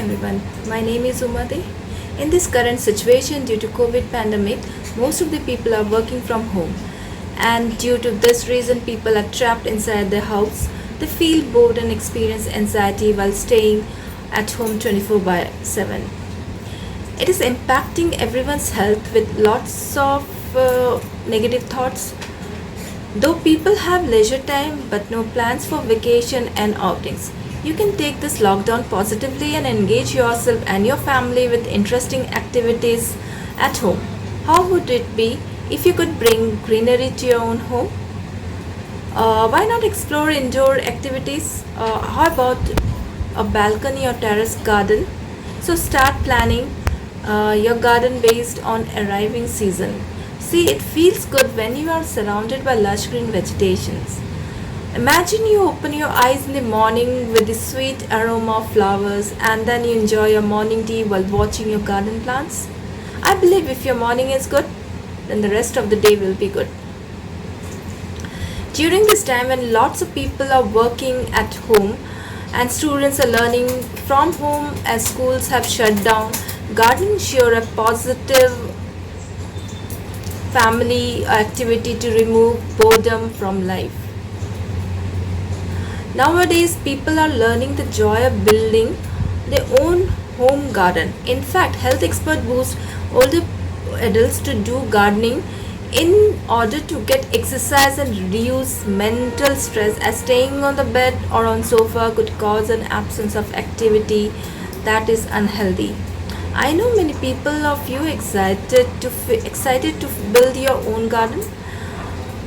everyone. My name is Umade. In this current situation due to COVID pandemic, most of the people are working from home. And due to this reason, people are trapped inside their house. They feel bored and experience anxiety while staying at home 24 by 7. It is impacting everyone's health with lots of negative thoughts. Though people have leisure time but no plans for vacation and outings, you can take this lockdown positively and engage yourself and your family with interesting activities at home. How would it be if you could bring greenery to your own home? Why not explore indoor activities? How about a balcony or terrace garden? So start planning your garden based on arriving season. See, it feels good when you are surrounded by lush green vegetations. Imagine you open your eyes in the morning with the sweet aroma of flowers and then you enjoy your morning tea while watching your garden plants. I believe if your morning is good, then the rest of the day will be good. During this time when lots of people are working at home and students are learning from home as schools have shut down, gardening sure a positive family activity to remove boredom from life. Nowadays, people are learning the joy of building their own home garden. In fact, health experts boost older adults to do gardening in order to get exercise and reduce mental stress, as staying on the bed or on sofa could cause an absence of activity that is unhealthy. I know many people of you excited to build your own garden.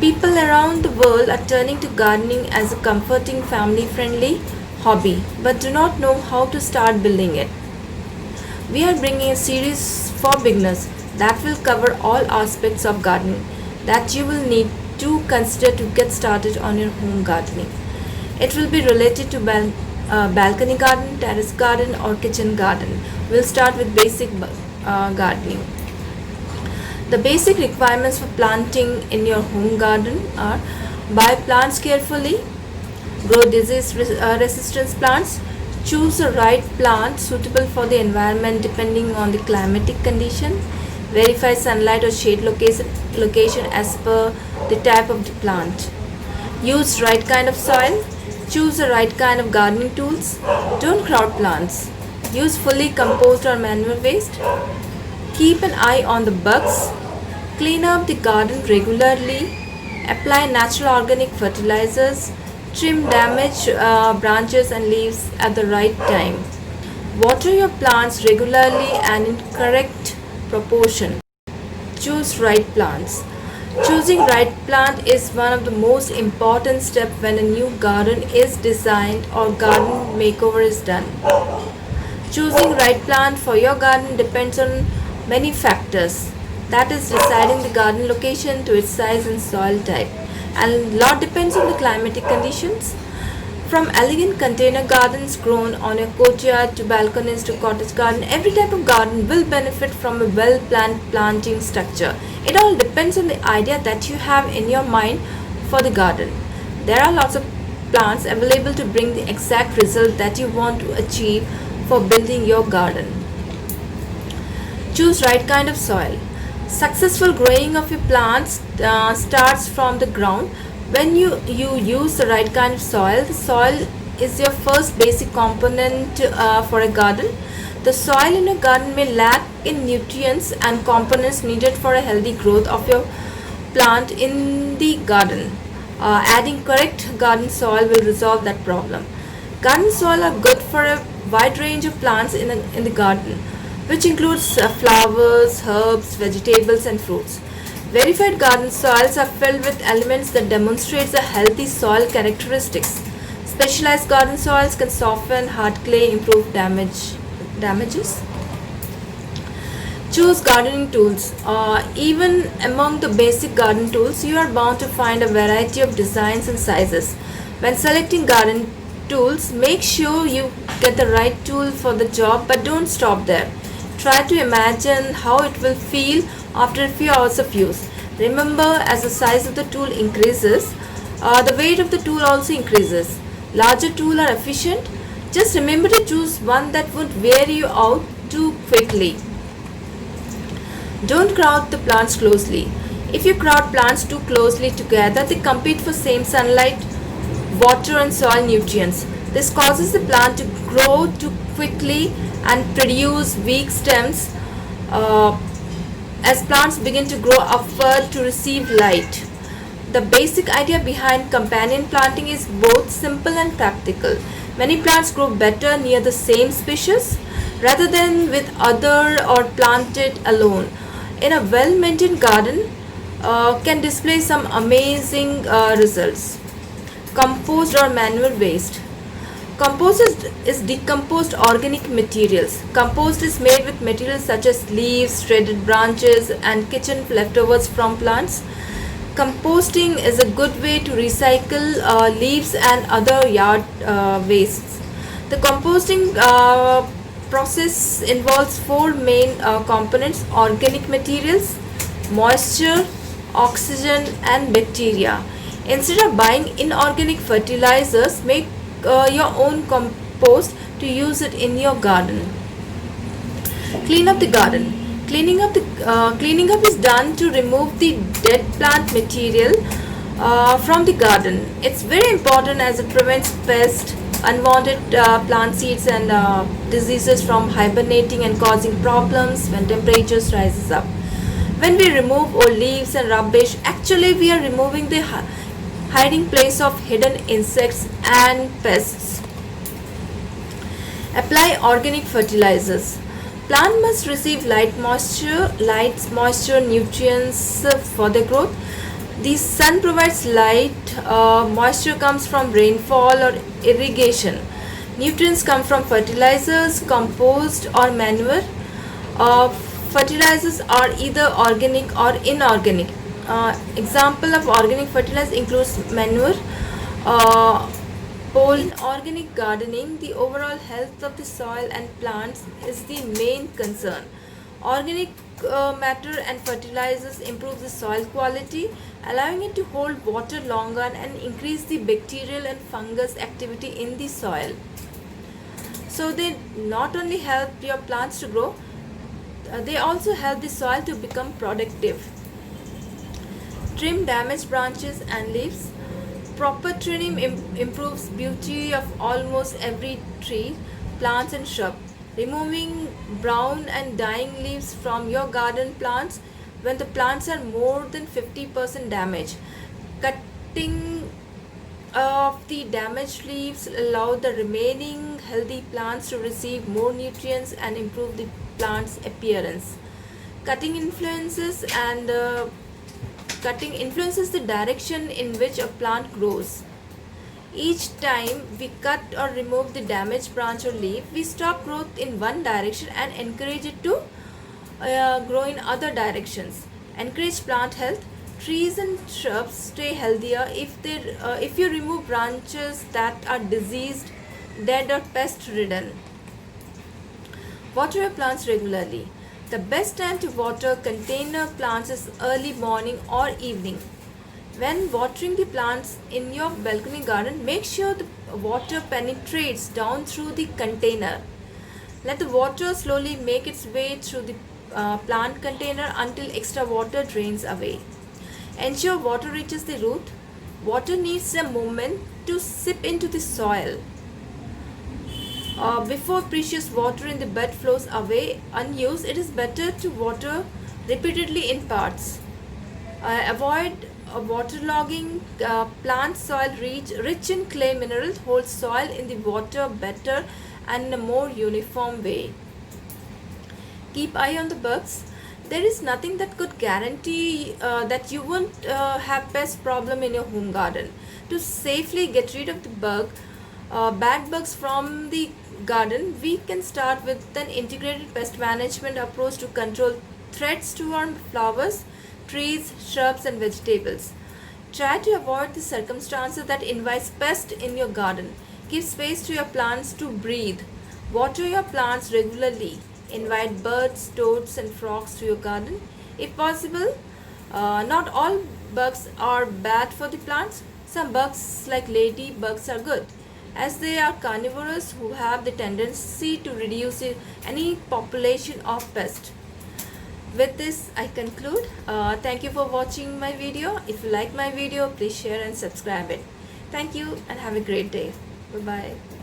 People around the world are turning to gardening as a comforting family friendly hobby but do not know how to start building it. We are bringing a series for beginners that will cover all aspects of gardening that you will need to consider to get started on your home gardening. It will be related to balcony garden, terrace garden, or kitchen garden. We'll start with basic gardening. The basic requirements for planting in your home garden are: buy plants carefully, grow disease resistant plants, choose the right plant suitable for the environment depending on the climatic condition, verify sunlight or shade location as per the type of the plant, use right kind of soil, choose the right kind of gardening tools, don't crowd plants, use fully compost or manure waste, keep an eye on the bugs, clean up the garden regularly, apply natural organic fertilizers, trim damaged branches and leaves at the right time, water your plants regularly and in correct proportion, choose right plants. Choosing right plant is one of the most important steps when a new garden is designed or garden makeover is done. Choosing right plant for your garden depends on many factors. That is deciding the garden location to its size and soil type. And lot depends on the climatic conditions. From elegant container gardens grown on your courtyard to balconies to cottage garden, every type of garden will benefit from a well-planned planting structure. It all depends on the idea that you have in your mind for the garden. There are lots of plants available to bring the exact result that you want to achieve for building your garden. Choose right kind of soil. Successful growing of your plants starts from the ground. When you use the right kind of soil, the soil is your first basic component for a garden. The soil in a garden may lack in nutrients and components needed for a healthy growth of your plant in the garden. Adding correct garden soil will resolve that problem. Garden soil are good for a wide range of plants in the garden, which includes flowers, herbs, vegetables and fruits. Verified garden soils are filled with elements that demonstrate the healthy soil characteristics. Specialized garden soils can soften hard clay, improve damages. Choose gardening tools. Even among the basic garden tools, you are bound to find a variety of designs and sizes. When selecting garden tools, make sure you get the right tool for the job, but don't stop there. Try to imagine how it will feel after a few hours of use. Remember, as the size of the tool increases, the weight of the tool also increases. Larger tools are efficient Just remember to choose one that won't wear you out too quickly. Don't crowd the plants closely. If you crowd plants too closely together, they compete for same sunlight, water and soil nutrients. This causes the plant to grow too quickly and produce weak stems uh, as plants begin to grow upward to receive light. The basic idea behind companion planting is both simple and practical. Many plants grow better near the same species rather than with other or planted alone. In a well-maintained garden, can display some amazing results. Compost or manure waste. Compost is decomposed organic materials. Compost is made with materials such as leaves, shredded branches, and kitchen leftovers from plants. Composting is a good way to recycle leaves and other yard wastes. The composting process involves four main components: organic materials, moisture, oxygen, and bacteria. Instead of buying inorganic fertilizers, make your own compost to use it in your garden. Clean up the garden. Cleaning up is done to remove the dead plant material from the garden. It's very important as it prevents pests, unwanted plant seeds, and diseases from hibernating and causing problems when temperatures rises up. When we remove old leaves and rubbish, actually we are removing the hiding place of hidden insects and pests. Apply organic fertilizers. Plant must receive light, moisture, nutrients for their growth. The sun provides light, moisture comes from rainfall or irrigation. Nutrients come from fertilizers, compost, or manure. Fertilizers are either organic or inorganic. Example of organic fertilizer includes manure, in organic gardening, the overall health of the soil and plants is the main concern. Organic matter and fertilizers improve the soil quality, allowing it to hold water longer and increase the bacterial and fungus activity in the soil. So they not only help your plants to grow, they also help the soil to become productive. Trim damaged branches and leaves. Proper trimming improves beauty of almost every tree, plants and shrub. Removing brown and dying leaves from your garden plants when the plants are more than 50% damaged. Cutting of the damaged leaves allow the remaining healthy plants to receive more nutrients and improve the plant's appearance. Cutting influences and Cutting influences the direction in which a plant grows. Each time we cut or remove the damaged branch or leaf, we stop growth in one direction and encourage it to grow in other directions. Encourage plant health. Trees and shrubs stay healthier if you remove branches that are diseased, dead, or pest ridden. Water your plants regularly. The best time to water container plants is early morning or evening. When watering the plants in your balcony garden, make sure the water penetrates down through the container. Let the water slowly make its way through the plant container until extra water drains away. Ensure water reaches the root. Water needs a moment to seep into the soil. Before precious water in the bed flows away unused, it is better to water repeatedly in parts. Avoid waterlogging. Plant soil rich in clay minerals hold soil in the water better and in a more uniform way. Keep eye on the bugs. There is nothing that could guarantee that you won't have pest problem in your home garden. To safely get rid of the bad bugs from the garden, we can start with an integrated pest management approach to control threats to our flowers, trees, shrubs, and vegetables. Try to avoid the circumstances that invite pests in your garden. Give space to your plants to breathe. Water your plants regularly. Invite birds, toads, and frogs to your garden. If possible, not all bugs are bad for the plants. Some bugs like ladybugs are good. as they are carnivores who have the tendency to reduce any population of pests. With this I conclude. Thank you for watching my video. If you like my video, please share and subscribe it. Thank you and have a great day. Bye bye.